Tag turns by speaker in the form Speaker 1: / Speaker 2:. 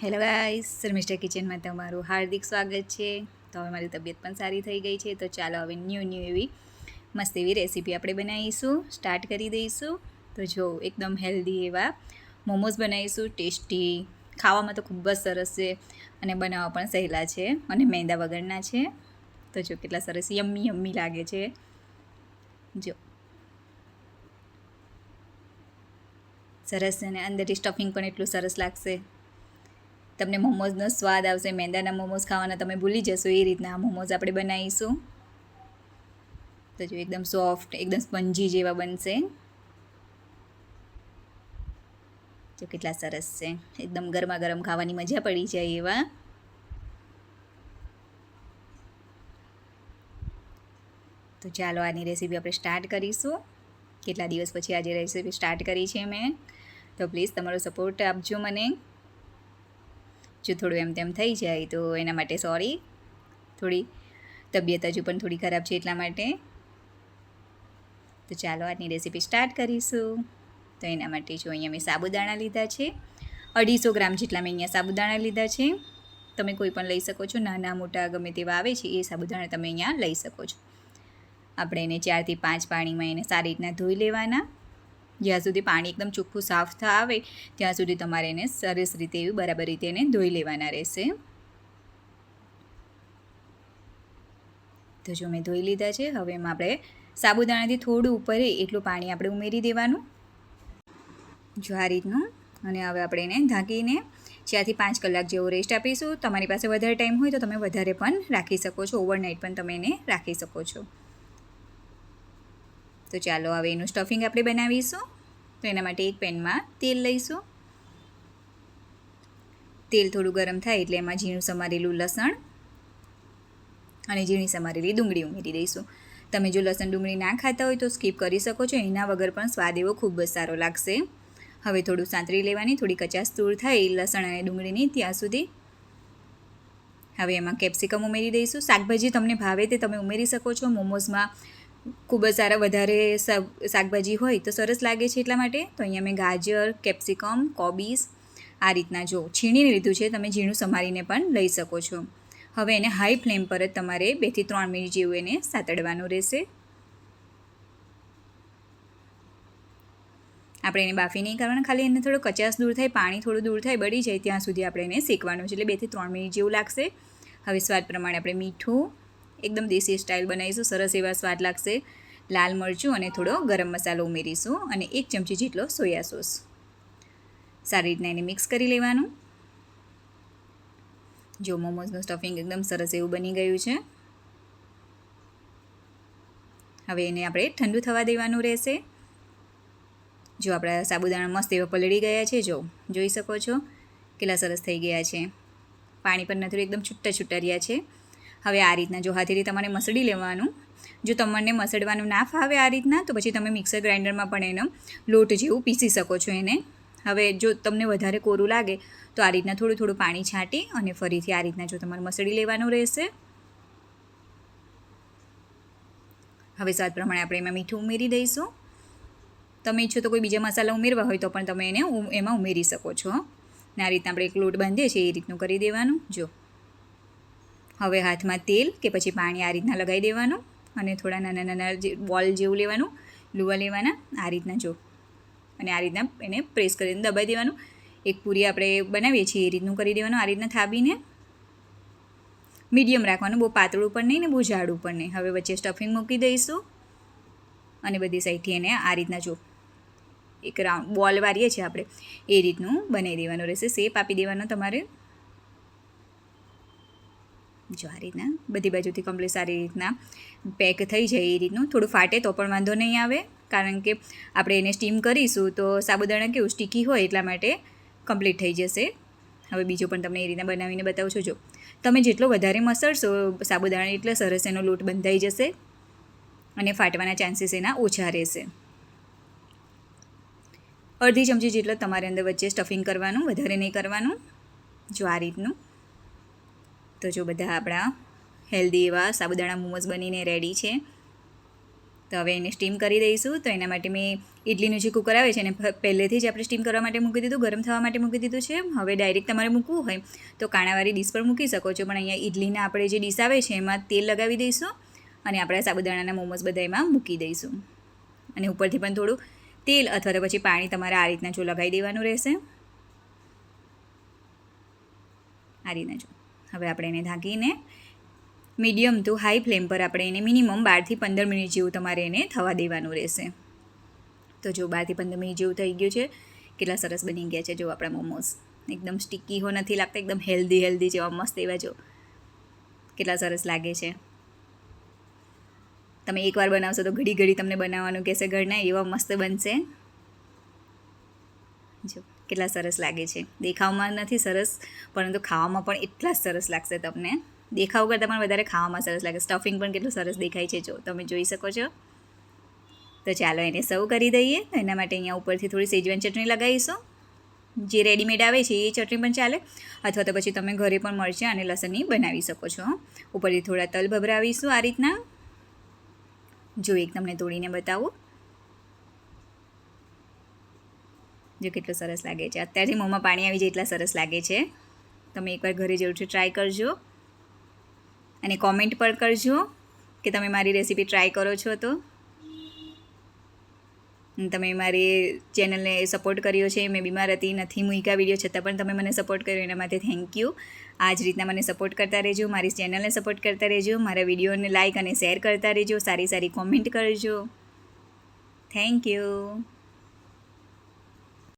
Speaker 1: Hello guys, Sharmishtha કિચનમાં તમારું હાર્દિક સ્વાગત છે. તો હવે મારી તબિયત પણ સારી થઈ ગઈ છે, તો ચાલો હવે ન્યૂ એવી મસ્ત એવી રેસીપી આપણે બનાવીશું, સ્ટાર્ટ કરી દઈશું. તો જો એકદમ હેલ્ધી એવા મોમોઝ બનાવીશું, ટેસ્ટી, ખાવામાં તો ખૂબ જ સરસ છે અને બનાવવા પણ સહેલા છે અને મેંદા વગરના છે. તો જો કેટલા સરસ યમ્મી યમ્મી લાગે છે. જો સરસ અને અંદરથી સ્ટફિંગ પણ એટલું સરસ લાગશે. તમને મોમોઝનો સ્વાદ આવશે. મેંદાના મોમોઝ ખાવાના તમે ભૂલી જશો એ રીતના આ મોમોઝ આપણે બનાવીશું. તો જો એકદમ સોફ્ટ, એકદમ સ્પંજી જેવા બનશે. જો કેટલા સરસ છે, એકદમ ગરમા ગરમ ખાવાની મજા પડી જાય એવા. તો ચાલો આની રેસીપી આપણે સ્ટાર્ટ કરીશું. કેટલા દિવસ પછી આજે રેસીપી સ્ટાર્ટ કરી છે મેં, તો પ્લીઝ તમારો સપોર્ટ આપજો મને. જો થોડું એમ તેમ થઈ જાય તો એના માટે સોરી. થોડી તબિયત હજુ પણ થોડી ખરાબ છે એટલા માટે. તો ચાલો આજની રેસીપી સ્ટાર્ટ કરીશું. તો એના માટે જો અહીંયા મેં સાબુદાણા લીધા છે, 250 ગ્રામ જેટલા મેં અહીંયા સાબુદાણા લીધા છે. તમે કોઈ પણ લઈ શકો છો, નાના મોટા ગમે તેવા આવે છે એ સાબુદાણા તમે અહીંયા લઈ શકો છો. આપણે એને 4 થી 5 પાણીમાં એને સારી રીતના ધોઈ લેવાના. જ્યાં સુધી પાણી એકદમ ચોખ્ખું સાફ આવે ત્યાં સુધી તમારે એને સરસ રીતે એવી બરાબર રીતે એને ધોઈ લેવાના રહેશે. તો જો મેં ધોઈ લીધા છે. હવે એમાં આપણે સાબુદાણાથી થોડું ઉપર એટલું પાણી આપણે ઉમેરી દેવાનું, જો આ રીતનું. અને હવે આપણે એને ઢાંકીને 4 થી 5 કલાક જેવો રેસ્ટ આપીશું. તમારી પાસે વધારે ટાઈમ હોય તો તમે વધારે પણ રાખી શકો છો, ઓવરનાઇટ પણ તમે એને રાખી શકો છો. તો ચાલો હવે એનું સ્ટફિંગ આપણે બનાવીશું. તો એના માટે એક પેનમાં તેલ લઈશું. તેલ થોડું ગરમ થાય એટલે એમાં ઝીણું સમારેલું લસણ અને ઝીણી સમારેલી ડુંગળી ઉમેરી દઈશું. તમે જો લસણ ડુંગળી ના ખાતા હોય તો સ્કીપ કરી શકો છો, એના વગર પણ સ્વાદ એવો ખૂબ જ સારો લાગશે. હવે થોડું સાંતળી લેવાની, થોડી કચાશ દૂર થાય લસણ અને ડુંગળીની ત્યાં સુધી. હવે એમાં કેપ્સિકમ ઉમેરી દઈશું. શાકભાજી તમને ભાવે તે તમે ઉમેરી શકો છો. મોમોઝમાં ખૂબ જ સારા વધારે શાકભાજી હોય તો સરસ લાગે છે એટલા માટે. તો અહીંયા મેં ગાજર, કેપ્સિકમ, કોબીસ આ રીતના જો છીણીને લીધું છે. તમે ઝીણું સમારીને પણ લઈ શકો છો. હવે એને હાઈ ફ્લેમ પર જ તમારે 2 થી 3 મિનિટ જેવું એને સાતડવાનું રહેશે. આપણે એને બાફી નહીં કરવાનું, ખાલી એને થોડો કચાશ દૂર થાય, પાણી થોડું દૂર થાય, બળી જાય ત્યાં સુધી આપણે એને શેકવાનું છે. એટલે 2 થી 3 મિનિટ જેવું લાગશે. હવે સ્વાદ પ્રમાણે આપણે મીઠું, એકદમ દેશી સ્ટાઇલ બનાવીશું, સરસ એવા સ્વાદ લાગશે. લાલ મરચું અને થોડો ગરમ મસાલો ઉમેરીશું અને 1 ચમચી જેટલો સોયા સોસ. સારી રીતના એને મિક્સ કરી લેવાનું. જો મોમોઝનું સ્ટફિંગ એકદમ સરસ એવું બની ગયું છે. હવે એને આપણે ઠંડુ થવા દેવાનું રહેશે. જો આપણા સાબુદાણા મસ્ત એવા પલળી ગયા છે, જો જોઈ શકો છો કેટલા સરસ થઈ ગયા છે. પાણી પણ નથી, એકદમ છૂટા છૂટા રહ્યા છે. હવે આ રીતના જો હાથેથી તમારે મસળી લેવાનું. જો તમને મસળવાનું ના ફાવે આ રીતના તો પછી તમે મિક્સર ગ્રાઇન્ડરમાં પણ એનો લોટ જેવું પીસી શકો છો એને. હવે જો તમને વધારે કોરું લાગે તો આ રીતના થોડું થોડું પાણી છાંટી અને ફરીથી આ રીતના જો તમારે મસળી લેવાનું રહેશે. હવે સ્વાદ પ્રમાણે આપણે એમાં મીઠું ઉમેરી દઈશું. તમે ઈચ્છો તો કોઈ બીજા મસાલા ઉમેરવા હોય તો પણ તમે એને એમાં ઉમેરી શકો છો. ને આ રીતના આપણે એક લોટ બાંધીએ છીએ એ રીતનું કરી દેવાનું. જો હવે હાથમાં તેલ કે પછી પાણી આ રીતના લગાવી દેવાનું અને થોડા નાના નાના બોલ જેવું લેવાનું, લુવા લેવાના આ રીતના જો, અને આ રીતના એને પ્રેસ કરીને દબાવી દેવાનું. એક પૂરી આપણે બનાવીએ છીએ એ રીતનું કરી દેવાનું. આ રીતના થાબીને મીડિયમ રાખવાનું, બહુ પાતળું પણ નહીં ને બહુ જાડું પણ નહીં. હવે વચ્ચે સ્ટફિંગ મૂકી દઈશું અને બધી સાઈડથી એને આ રીતના જો એક રાઉન્ડ બોલ વારીએ છીએ આપણે એ રીતનું બનાવી દેવાનું રહેશે. શેપ આપી દેવાનો તમારે. જો આ રીતના બધી બાજુથી કમ્પ્લીટ સારી રીતના પેક થઈ જાય એ રીતનું. થોડું ફાટે તો પણ વાંધો નહીં આવે, કારણ કે આપણે એને સ્ટીમ કરીશું તો સાબુદાણા કેવું સ્ટીકી હોય એટલા માટે કમ્પ્લીટ થઈ જશે. હવે બીજું પણ તમને એ રીતના બનાવીને બતાવું છું. જો તમે જેટલો વધારે મસળશો સાબુદાણા એટલે સરસ એનો લોટ બંધાઈ જશે અને ફાટવાના ચાન્સીસ એના ઓછા રહેશે. અડધી ચમચી જેટલો તમારે અંદર વચ્ચે સ્ટફિંગ કરવાનું, વધારે નહીં કરવાનું. જો આ રીતનું. તો જો બધા આપણા હેલ્ધી એવા સાબુદાણા મોમોઝ બનીને રેડી છે. તો હવે એને સ્ટીમ કરી દઈશું. તો એના માટે મેં ઇડલીનું જે કુકર આવે છે એને પહેલેથી જ આપણે સ્ટીમ કરવા માટે મૂકી દીધું, ગરમ થવા માટે મૂકી દીધું છે. હવે ડાયરેક્ટ તમારે મૂકવું હોય તો કાણાવાળી ડીશ પર મૂકી શકો છો, પણ અહીંયા ઇડલીના આપણે જે ડીશ આવે છે એમાં તેલ લગાવી દઈશું અને આપણા સાબુદાણાના મોમોસ બધા એમાં મૂકી દઈશું. અને ઉપરથી પણ થોડું તેલ અથવા તો પછી પાણી તમારે આ રીતના જો લગાવી દેવાનું રહેશે. આ રીતના જો. હવે આપણે એને ઢાંકીને મીડિયમ ટુ હાઈ ફ્લેમ પર આપણે એને મિનિમમ 12થી 15 મિનિટ જેવું તમારે એને થવા દેવાનું રહેશે. તો જો 12થી 15 મિનિટ જેવું થઈ ગયું છે. કેટલા સરસ બની ગયા છે જો આપણા મોમોસ. એકદમ સ્ટીકી હો નથી લાગતા, એકદમ હેલ્ધી જેવા મસ્ત એવા જો કેટલા સરસ લાગે છે. તમે એકવાર બનાવશો તો ઘડી તમને બનાવવાનું કહેશે ઘરના, એવા મસ્ત બનશે. જો કેટલા સરસ લાગે છે. દેખાવમાં નથી સરસ, પરંતુ ખાવામાં પણ એટલા જ સરસ લાગશે તમને. દેખાવ કરતાં પણ વધારે ખાવામાં સરસ લાગે. સ્ટફિંગ પણ કેટલું સરસ દેખાય છે જો તમે જોઈ શકો છો. તો ચાલો એને સર્વ કરી દઈએ. તો એના માટે અહીંયા ઉપરથી થોડી સેજવાન ચટણી લગાવીશું. જે રેડીમેડ આવે છે એ ચટણી પણ ચાલે, અથવા તો પછી તમે ઘરે પણ મરચાં અને લસણની બનાવી શકો છો. ઉપરથી થોડા તલ ભભરાવીશું આ રીતના. જો એક તમને તોડીને બતાવું, જો કેટલું સરસ લાગે છે. અત્યારથી મોંમાં પાણી આવી જાય એટલા સરસ લાગે છે. તમે એકવાર ઘરે જરૂરથી ટ્રાય કરજો અને કોમેન્ટ પણ કરજો કે તમે મારી રેસીપી ટ્રાય કરો છો. તો તમે મારી ચેનલને સપોર્ટ કર્યો છે. મેં બીમાર હતી, નથી મૂક્યા વિડીયો, છતાં પણ તમે મને સપોર્ટ કર્યો, એના માટે થેન્ક યુ. આ જ રીતના મને સપોર્ટ કરતા રહેજો, મારી ચેનલને સપોર્ટ કરતા રહેજો, મારા વિડીયોને લાઇક અને શેર કરતા રહેજો, સારી કોમેન્ટ કરજો. Thank you.